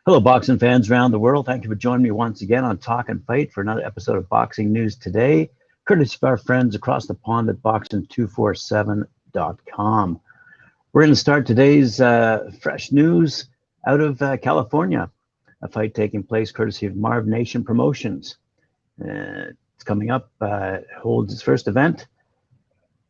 Hello, boxing fans around the world. Thank you for joining me once again on Talk and Fight for another episode of Boxing News Today, courtesy of our friends across the pond at boxing247.com. We're going to start today's fresh news out of California, a fight taking place courtesy of Marv Nation Promotions. It's coming up, holds its first event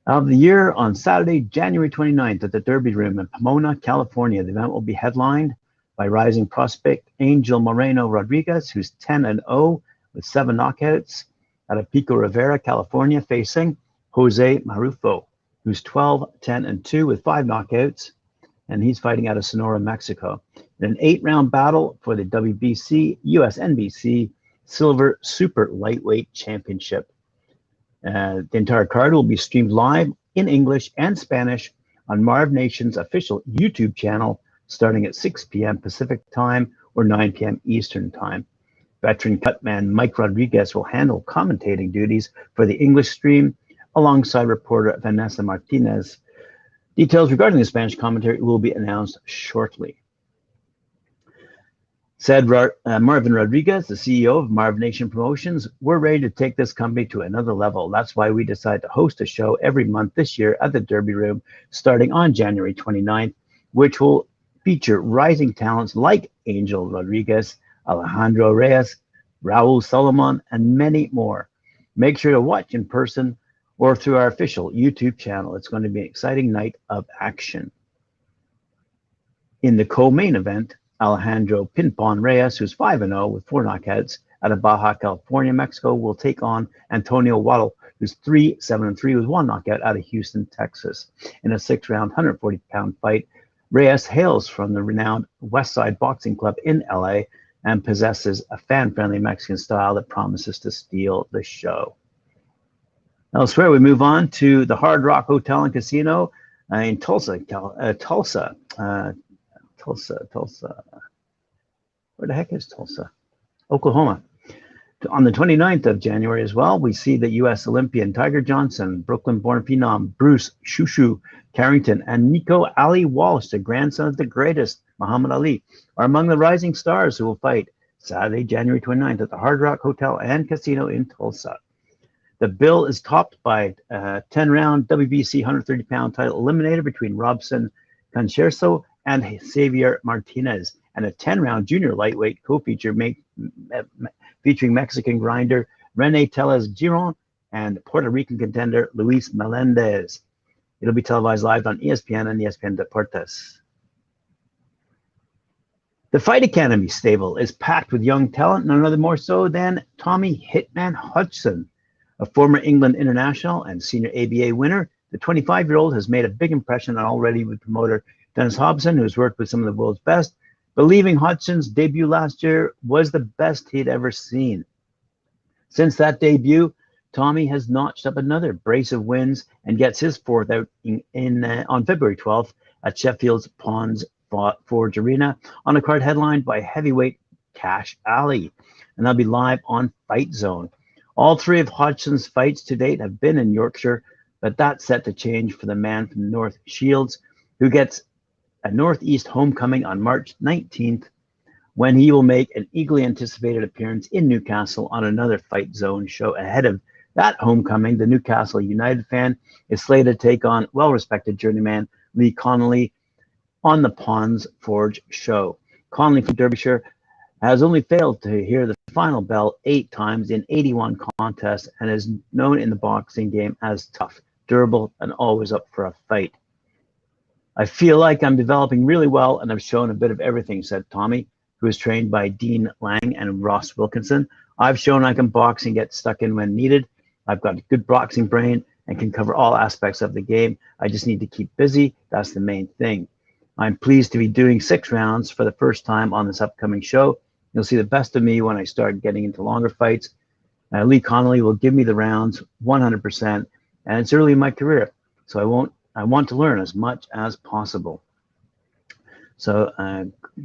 of the year on Saturday, January 29th at the Derby Room in Pomona, California. The event will be headlined by rising prospect Angel Moreno Rodriguez, who's 10-0 with 7 knockouts out of Pico Rivera, California, facing Jose Marufo, who's 12-10-2 with 5 knockouts, and he's fighting out of Sonora, Mexico. In an 8-round battle for the WBC USNBC Silver Super Lightweight Championship. The entire card will be streamed live in English and Spanish on Marv Nation's official YouTube channel, starting at 6 p.m. Pacific Time or 9 p.m. Eastern Time. Veteran cutman Mike Rodriguez will handle commentating duties for the English stream alongside reporter Vanessa Martinez. Details regarding the Spanish commentary will be announced shortly. Said Marvin Rodriguez, the CEO of Marv Nation Promotions, we're ready to take this company to another level. That's why we decided to host a show every month this year at the Derby Room starting on January 29th, which will feature rising talents like Angel Rodriguez, Alejandro Reyes, Raul Solomon, and many more. Make sure to watch in person or through our official YouTube channel. It's going to be an exciting night of action. In the co-main event, Alejandro Pinpon Reyes, who's 5-0 with 4 knockouts out of Baja California, Mexico, will take on Antonio Waddle, who's 3-7-3 with 1 knockout out of Houston, Texas. In a 6-round, 140-pound fight, Reyes hails from the renowned Westside Boxing Club in LA and possesses a fan-friendly Mexican style that promises to steal the show. Elsewhere, we move on to the Hard Rock Hotel and Casino in Tulsa. Where the heck is Tulsa? Oklahoma. On the 29th of January as well, we see the U.S. Olympian Tiger Johnson, Brooklyn-born phenom Bruce Shushu Carrington, and Nico Ali Walsh, the grandson of the greatest, Muhammad Ali, are among the rising stars who will fight Saturday, January 29th at the Hard Rock Hotel and Casino in Tulsa. The bill is topped by a 10-round WBC 130-pound title eliminator between Robson Concherso and Xavier Martinez, and a 10-round junior lightweight co-feature featuring Mexican grinder Rene Tellez Giron and Puerto Rican contender Luis Melendez. It'll be televised live on ESPN and ESPN Deportes. The Fight Academy stable is packed with young talent, none other more so than Tommy Hitman Hodgson, a former England international and senior ABA winner. The 25-year-old has made a big impression already with promoter Dennis Hobson, who's worked with some of the world's best, believing Hodgson's debut last year was the best he'd ever seen. Since that debut, Tommy has notched up another brace of wins and gets his 4th out on February 12th at Sheffield's Ponds Forge Arena on a card headlined by heavyweight Kash Ali, and that'll be live on Fight Zone. All 3 of Hodgson's fights to date have been in Yorkshire, but that's set to change for the man from the North Shields, who gets a Northeast homecoming on March 19th, when he will make an eagerly anticipated appearance in Newcastle on another Fight Zone show. Ahead of that homecoming, the Newcastle United fan is slated to take on well-respected journeyman Lee Connolly on the Ponds Forge show. Connolly from Derbyshire has only failed to hear the final bell 8 times in 81 contests and is known in the boxing game as tough, durable, and always up for a fight. I feel like I'm developing really well and I've shown a bit of everything, said Tommy, who is trained by Dean Lang and Ross Wilkinson. I've shown I can box and get stuck in when needed. I've got a good boxing brain and can cover all aspects of the game. I just need to keep busy. That's the main thing. I'm pleased to be doing 6 rounds for the first time on this upcoming show. You'll see the best of me when I start getting into longer fights. Lee Connolly will give me the rounds 100%, and it's early in my career, so I want to learn as much as possible. So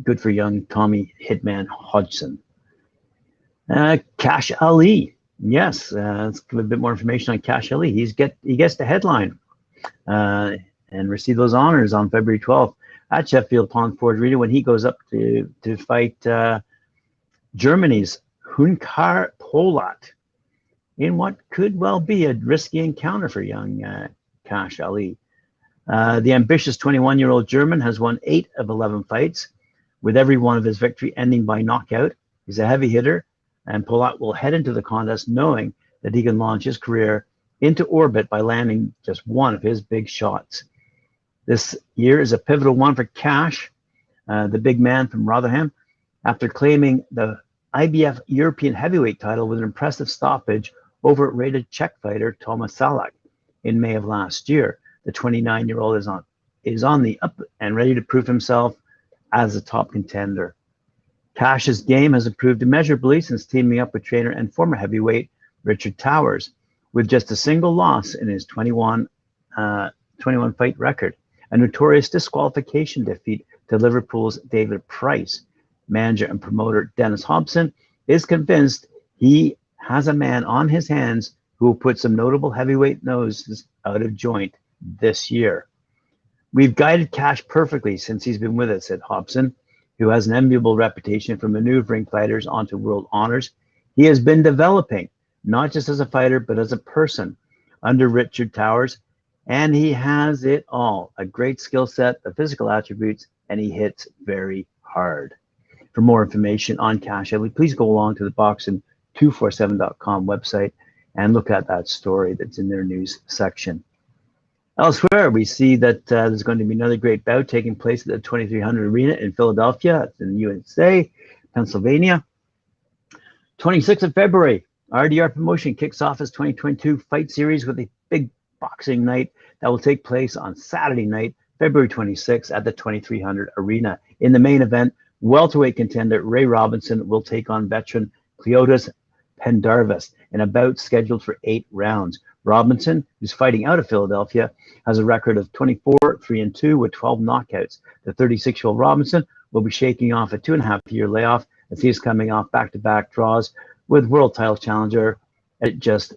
good for young Tommy Hitman Hodgson. Kash Ali Yes, let's give a bit more information on Kash Ali. He gets the headline and receive those honors on February 12th at Sheffield Pond Forge Arena when he goes up to fight Germany's Hunkar Polat in what could well be a risky encounter for young Kash Ali. The ambitious 21-year-old German has won 8 of 11 fights, with every one of his victory ending by knockout. He's a heavy hitter, and Polat will head into the contest knowing that he can launch his career into orbit by landing just one of his big shots. This year is a pivotal one for Kash, the big man from Rotherham, after claiming the IBF European heavyweight title with an impressive stoppage over rated Czech fighter Tomáš Salák in May of last year. The 29-year-old is on the up and ready to prove himself as a top contender. Kash's game has improved immeasurably since teaming up with trainer and former heavyweight Richard Towers, with just a single loss in his 21 fight record, a notorious disqualification defeat to Liverpool's David Price. Manager and promoter Dennis Hobson is convinced he has a man on his hands who will put some notable heavyweight noses out of joint this year. We've guided Kash perfectly since he's been with us, said Hobson, who has an enviable reputation for maneuvering fighters onto world honors. He has been developing, not just as a fighter, but as a person under Richard Towers, and he has it all, a great skill set, the physical attributes, and he hits very hard. For more information on Kash Ali, please go along to the boxing247.com website and look at that story that's in their news section. Elsewhere, we see that there's going to be another great bout taking place at the 2300 Arena in Philadelphia, in the USA, Pennsylvania. 26th of February, RDR Promotion kicks off its 2022 fight series with a big boxing night that will take place on Saturday night, February 26th at the 2300 Arena. In the main event, welterweight contender Ray Robinson will take on veteran Cleotis Pendarvis in a bout scheduled for 8 rounds. Robinson, who's fighting out of Philadelphia, has a record of 24-3-2 with 12 knockouts. The 36-year-old Robinson will be shaking off a 2.5-year layoff as he is coming off back-to-back draws with world title challenger just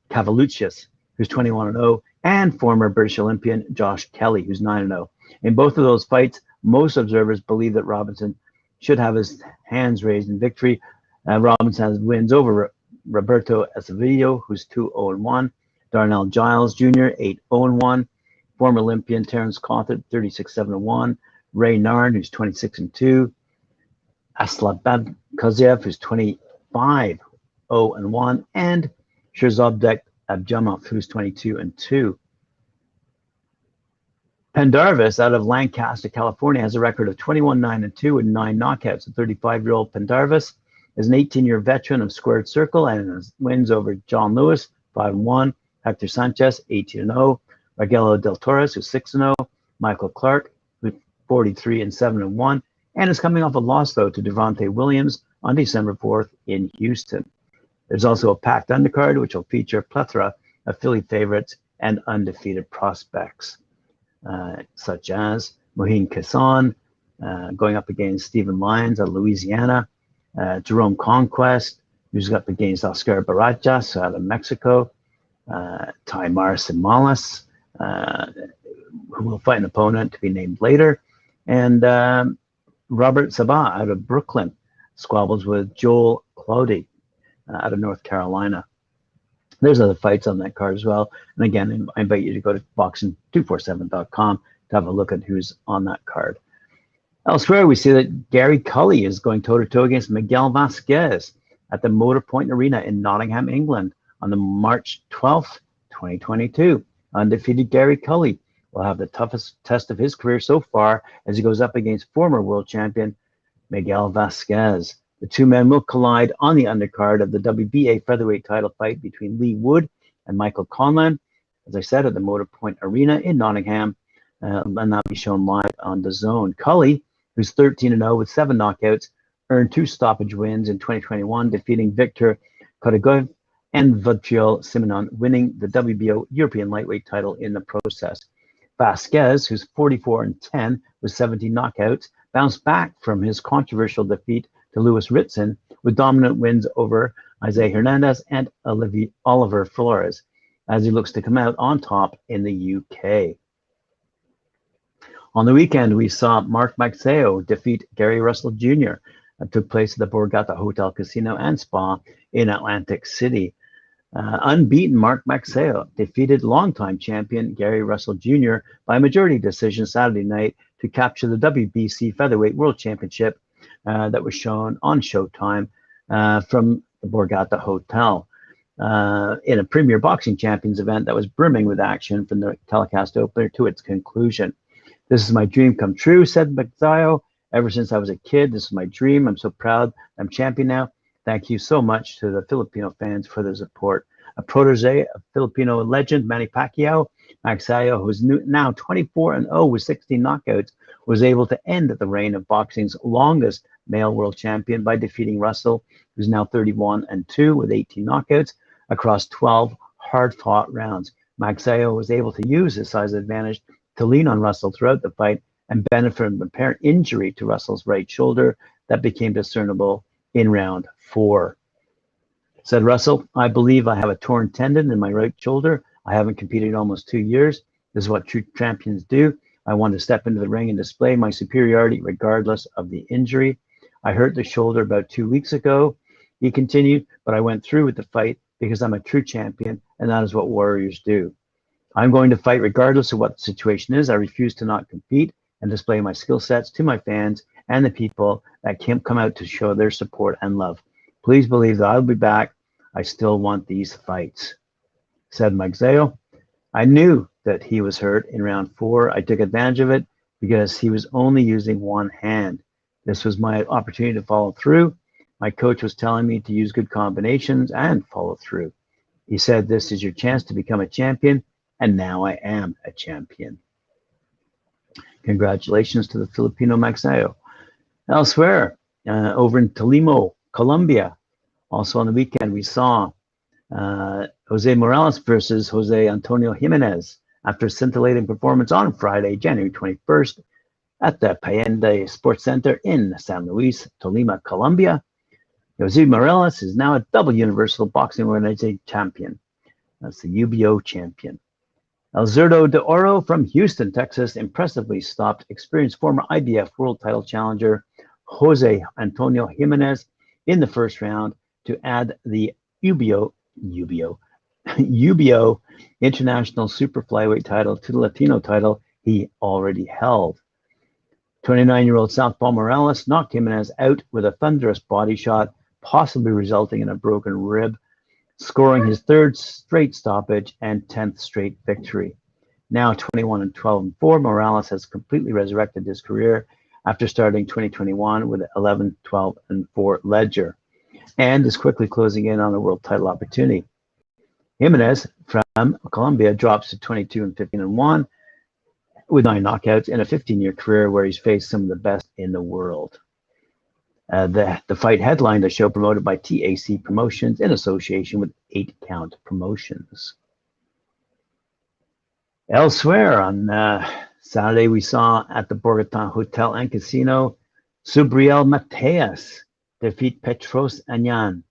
Cavalucius, who's 21-0, and former British Olympian Josh Kelly, who's 9-0. In both of those fights, most observers believe that Robinson should have his hands raised in victory. Robinson has wins over Roberto Acevedo, who's 2-0-1, Darnell Giles Jr., 8-0-1, former Olympian Terence Cawthon, 36-7-1, Ray Narn, who's 26-2, Aslabad Koziev, who's 25-0-1, and Shirzadbek Abjamov, who's 22-2. Pendarvis, out of Lancaster, California, has a record of 21-9-2 with 9 knockouts. The 35-year-old Pendarvis is an 18-year veteran of Squared Circle and has wins over John Lewis, 5-1, Hector Sanchez, 18-0, Miguel Del Torres, who's 6-0, Michael Clark, who's 43-7-1, and is coming off a loss, though, to Devontae Williams on December 4th in Houston. There's also a packed undercard, which will feature a plethora of Philly favorites and undefeated prospects, such as Mohin Kassan, going up against Stephen Lyons of Louisiana, Jerome Conquest, who's up against Oscar Barajas out of Mexico, Taimar Simales, who will fight an opponent to be named later, and Robert Sabah out of Brooklyn squabbles with Joel Cloudy out of North Carolina. There's other fights on that card as well. And again, I invite you to go to boxing247.com to have a look at who's on that card. Elsewhere, we see that Gary Cully is going toe-to-toe against Miguel Vasquez at the Motor Point Arena in Nottingham, England on the March 12th, 2022. Undefeated Gary Cully will have the toughest test of his career so far as he goes up against former world champion Miguel Vasquez. The two men will collide on the undercard of the WBA featherweight title fight between Lee Wood and Michael Conlan, as I said, at the Motor Point Arena in Nottingham, and that'll be shown live on the Zone. Culley, who's 13-0 with 7 knockouts, earned 2 stoppage wins in 2021, defeating Victor Kodagoev and Vatriel Simonon, winning the WBO European lightweight title in the process. Vasquez, who's 44-10 with 17 knockouts, bounced back from his controversial defeat to Louis Ritson with dominant wins over Isaiah Hernandez, and Oliver Flores, as he looks to come out on top in the UK. On the weekend, we saw Mark Magsayo defeat Gary Russell Jr. That took place at the Borgata Hotel Casino and Spa in Atlantic City. Unbeaten Mark Magsayo defeated longtime champion Gary Russell Jr. by majority decision Saturday night to capture the WBC Featherweight World Championship that was shown on Showtime from the Borgata Hotel in a Premier Boxing Champions event that was brimming with action from the telecast opener to its conclusion. "This is my dream come true," said Magsayo. "Ever since I was a kid, this is my dream. I'm so proud I'm champion now. Thank you so much to the Filipino fans for their support." A protege of Filipino legend Manny Pacquiao, Magsayo, who's now 24-0 with 16 knockouts, was able to end the reign of boxing's longest male world champion by defeating Russell, who's now 31-2 with 18 knockouts across 12 hard-fought rounds. Magsayo was able to use his size advantage to lean on Russell throughout the fight and benefit from an apparent injury to Russell's right shoulder that became discernible in round 4. Said Russell, "I believe I have a torn tendon in my right shoulder. I haven't competed in almost 2 years. This is what true champions do. I want to step into the ring and display my superiority regardless of the injury. I hurt the shoulder about 2 weeks ago," he continued, "but I went through with the fight because I'm a true champion, and that is what warriors do. I'm going to fight regardless of what the situation is. I refuse to not compete and display my skill sets to my fans and the people that come out to show their support and love. Please believe that I'll be back. I still want these fights," said Magsayo. "I knew that he was hurt in round 4. I took advantage of it because he was only using one hand. This was my opportunity to follow through. My coach was telling me to use good combinations and follow through. He said, 'This is your chance to become a champion,' and now I am a champion." Congratulations to the Filipino Magsayo. Elsewhere, over in Tolima, Colombia, also on the weekend, we saw Jose Morales versus Jose Antonio Jimenez after a scintillating performance on Friday, January 21st, at the Paende Sports Center in San Luis, Tolima, Colombia. Jose Morales is now a double Universal Boxing Organization champion. That's the UBO champion. El Zurdo de Oro from Houston, Texas, impressively stopped experienced former IBF world title challenger Jose Antonio Jimenez in the first round to add the UBO International Super Flyweight title to the Latino title he already held. 29-year-old Southpaw Morales knocked Jimenez out with a thunderous body shot, possibly resulting in a broken rib, scoring his 3rd straight stoppage and 10th straight victory. Now 21-12-4, Morales has completely resurrected his career after starting 2021 with an 11-12-4 ledger, and is quickly closing in on a world title opportunity. Jimenez from Colombia drops to 22-15-1 with 9 knockouts in a 15-year career where he's faced some of the best in the world. The fight headlined a show promoted by TAC Promotions in association with 8 Count Promotions. Elsewhere on Saturday, we saw at the Bogota Hotel and Casino, Subriel Matias defeat Petros Anion.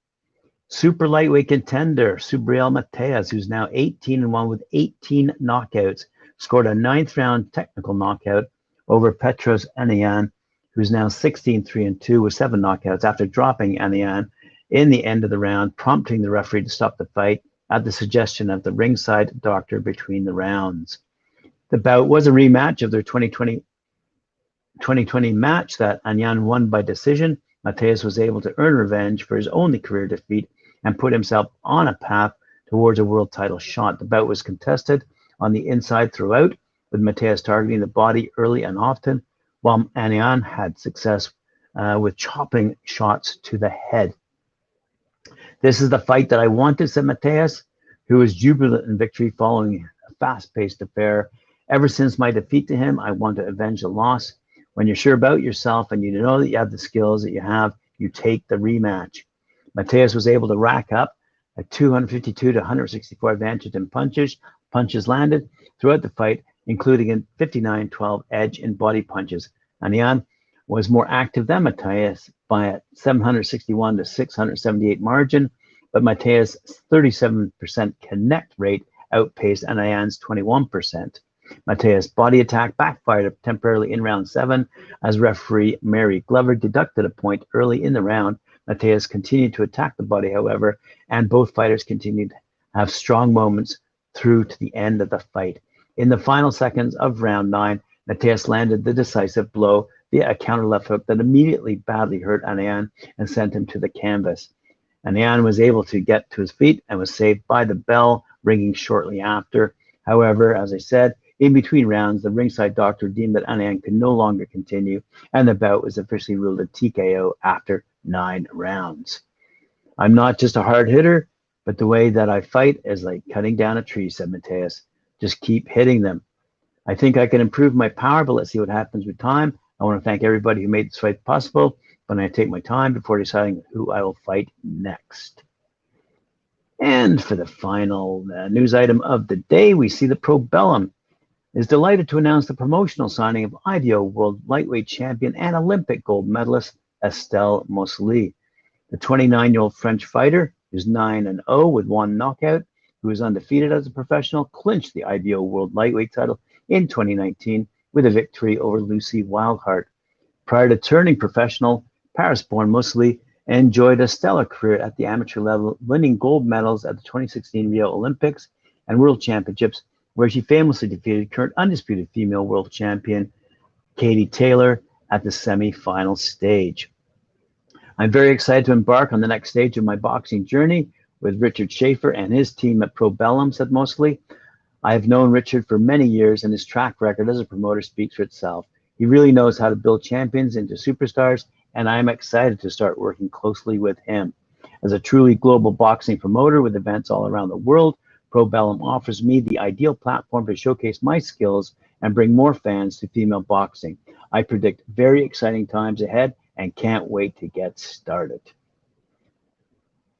Super lightweight contender Subriel Matias, who's now 18-1 with 18 knockouts, scored a 9th round technical knockout over Petros Anion, who's now 16-3-2 with 7 knockouts after dropping Anion in the end of the round, prompting the referee to stop the fight at the suggestion of the ringside doctor between the rounds. The bout was a rematch of their 2020 match that Anion won by decision. Matias was able to earn revenge for his only career defeat and put himself on a path towards a world title shot. The bout was contested on the inside throughout, with Matias targeting the body early and often, while Anion had success with chopping shots to the head. "This is the fight that I wanted," said Matias, who was jubilant in victory following a fast-paced affair. "Ever since my defeat to him, I want to avenge the loss. When you're sure about yourself and you know that you have the skills that you have, you take the rematch." Matias was able to rack up a 252-164 advantage in punches landed throughout the fight, including a 59-12 edge in body punches. Anion was more active than Matthias by a 761-678 margin, but Matthias' 37% connect rate outpaced Anion's 21%. Matthias' body attack backfired temporarily in round 7 as referee Mary Glover deducted a point early in the round. Matthias continued to attack the body, however, and both fighters continued to have strong moments through to the end of the fight. In the final seconds of round 9, Matthias landed the decisive blow via a counter left hook that immediately badly hurt Anion and sent him to the canvas. Anion was able to get to his feet and was saved by the bell ringing shortly after. However, as I said, in between rounds, the ringside doctor deemed that Anion could no longer continue, and the bout was officially ruled a TKO after 9 rounds. "I'm not just a hard hitter, but the way that I fight is like cutting down a tree," said Matthias. "Just keep hitting them. I think I can improve my power, but let's see what happens with time. I want to thank everybody who made this fight possible, but I take my time before deciding who I will fight next." And for the final news item of the day, we see the Probellum is delighted to announce the promotional signing of IBO World Lightweight Champion and Olympic gold medalist Estelle Mosley. The 29-year-old French fighter, who's 9-0 with 1 knockout, who is undefeated as a professional, clinched the IBO World Lightweight title in 2019 with a victory over Lucy Wildheart. Prior to turning professional, Paris-born Mosley enjoyed a stellar career at the amateur level, winning gold medals at the 2016 Rio Olympics and World Championships, where she famously defeated current undisputed female world champion Katie Taylor at the semi-final stage. "I'm very excited to embark on the next stage of my boxing journey with Richard Schaefer and his team at Probellum," said Mosley. "I have known Richard for many years, and his track record as a promoter speaks for itself. He really knows how to build champions into superstars, and I am excited to start working closely with him. As a truly global boxing promoter with events all around the world, Probellum offers me the ideal platform to showcase my skills and bring more fans to female boxing. I predict very exciting times ahead and can't wait to get started."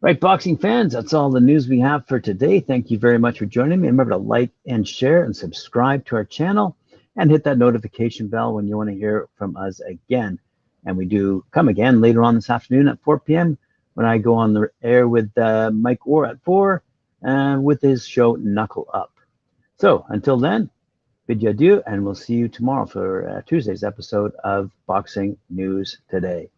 Right, boxing fans, that's all the news we have for today. Thank you very much for joining me. Remember to like and share and subscribe to our channel and hit that notification bell when you want to hear from us again. And we do come again later on this afternoon at 4 p.m. when I go on the air with Mike Orr at 4 with his show Knuckle Up. So until then, bid you adieu, and we'll see you tomorrow for Tuesday's episode of Boxing News Today.